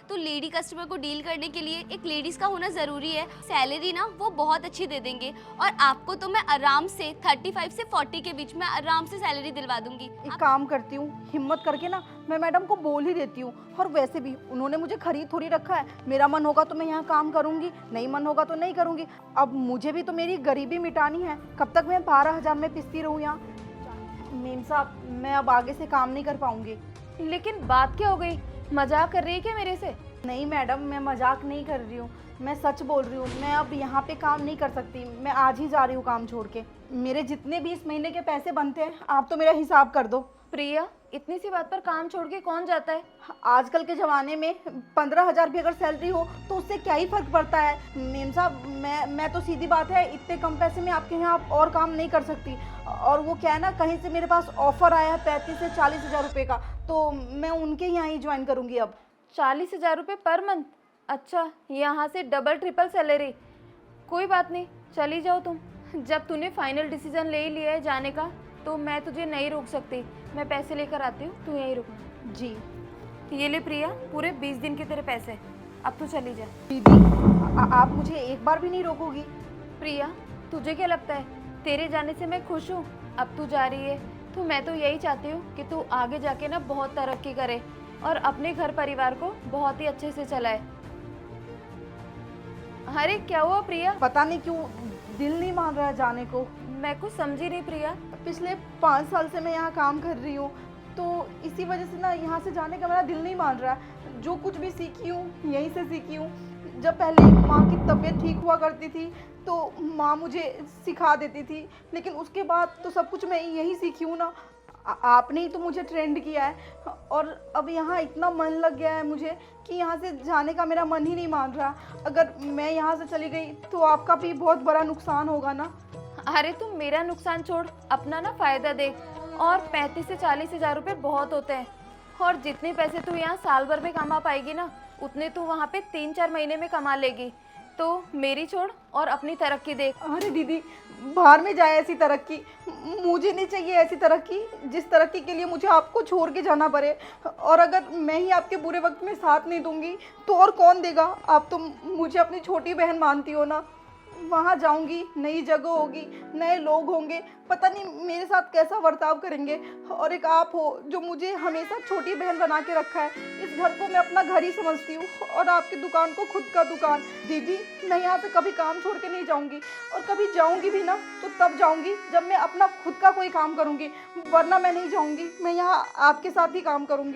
तो lady customer को deal करने के लिए एक लेडीज़ का होना ज़रूरी है। सैलरी ना वो बहुत अच्छी दे देंगे और आपको तो मैं आराम से 35 से 40 के बीच में आराम से सैलरी दिलवा दूंगी। एक काम करती हूँ, हिम्मत करके ना मैं मैडम को बोल ही देती हूँ। और वैसे भी उन्होंने मुझे खरीद थोड़ी रखा है, मेरा मन होगा तो मैं यहाँ काम करूँगी, नहीं मन होगा तो नहीं करूँगी। अब मुझे भी तो मेरी गरीबी मिटानी है, कब तक मैं 12,000 में पिसती रहूँ यहाँ। मेम साहब, मैं अब आगे से काम नहीं कर पाऊँगी। लेकिन बात क्या हो गई? मजाक कर रही है क्या मेरे से? नहीं मैडम, मैं मजाक नहीं कर रही हूँ, मैं सच बोल रही हूँ। मैं अब यहाँ पे काम नहीं कर सकती, मैं आज ही जा रही हूँ काम छोड़ के। मेरे जितने भी इस महीने के पैसे बनते हैं आप तो मेरा हिसाब कर दो। प्रिया, इतनी सी बात पर काम छोड़ के कौन जाता है? आजकल के ज़माने में 15,000 भी अगर सैलरी हो तो उससे क्या ही फ़र्क पड़ता है। मेम साहब, मैं तो सीधी बात है, इतने कम पैसे में आपके यहाँ आप और काम नहीं कर सकती। और वो क्या है ना, कहीं से मेरे पास ऑफ़र आया है 35 से 40,000 रुपये का, तो मैं उनके यहाँ ही ज्वाइन करूँगी अब। 40,000 रुपये पर मंथ? अच्छा, यहाँ से डबल ट्रिपल सैलरी। कोई बात नहीं, चली जाओ तुम। जब तूने फाइनल डिसीजन ले ही लिया है जाने का तो मैं तुझे नहीं रोक सकती। मैं पैसे लेकर आती हूँ, तू यहीं रुकना। जी ये ले प्रिया, पूरे 20 दिन के तेरे पैसे। अब तू चली जा। दीदी, आप मुझे एक बार भी नहीं रोकोगी? प्रिया, तुझे क्या लगता है तेरे जाने से मैं खुश हूँ? अब तू जा रही है तो मैं तो यही चाहती हूँ कि तू आगे जाके ना बहुत तरक्की करे और अपने घर परिवार को बहुत ही अच्छे से चलाए। अरे क्या हुआ प्रिया? पता नहीं क्यों दिल नहीं मान रहा है जाने को। मैं कुछ समझी नहीं प्रिया। पिछले 5 साल से मैं यहाँ काम कर रही हूँ, तो इसी वजह से ना यहाँ से जाने का मेरा दिल नहीं मान रहा है। जो कुछ भी सीखी हूँ यहीं से सीखी हूँ। जब पहले माँ की तबीयत ठीक हुआ करती थी तो माँ मुझे सिखा देती थी, लेकिन उसके बाद तो सब कुछ मैं यहीं सीखी हूँ ना। आपने ही तो मुझे ट्रेंड किया है और अब यहाँ इतना मन लग गया है मुझे कि यहाँ से जाने का मेरा मन ही नहीं मान रहा। अगर मैं यहाँ से चली गई तो आपका भी बहुत बड़ा नुकसान होगा ना। अरे तुम मेरा नुकसान छोड़, अपना ना फायदा देख। और 35 से 40,000 रुपये बहुत होते हैं और जितने पैसे तू यहाँ साल भर में कमा पाएगी ना उतने तू वहाँ पे 3-4 महीने में कमा लेगी। तो मेरी छोड़ और अपनी तरक्की देख। अरे दीदी, बाहर में जाए ऐसी तरक्की, मुझे नहीं चाहिए ऐसी तरक्की जिस तरक्की के लिए मुझे आपको छोड़ के जाना पड़े। और अगर मैं ही आपके बुरे वक्त में साथ नहीं दूंगी तो और कौन देगा? आप तो मुझे अपनी छोटी बहन मानती हो ना। वहाँ जाऊंगी, नई जगह होगी, नए लोग होंगे, पता नहीं मेरे साथ कैसा बर्ताव करेंगे। और एक आप हो जो मुझे हमेशा छोटी बहन बना के रखा है। इस घर को मैं अपना घर ही समझती हूँ और आपकी दुकान को खुद का दुकान। दीदी, मैं यहाँ से कभी काम छोड़ के नहीं जाऊँगी और कभी जाऊँगी भी ना तो तब जाऊँगी जब मैं अपना खुद का कोई काम करूँगी, वरना मैं नहीं जाऊँगी। मैं यहाँ आपके साथ ही काम करूँगी।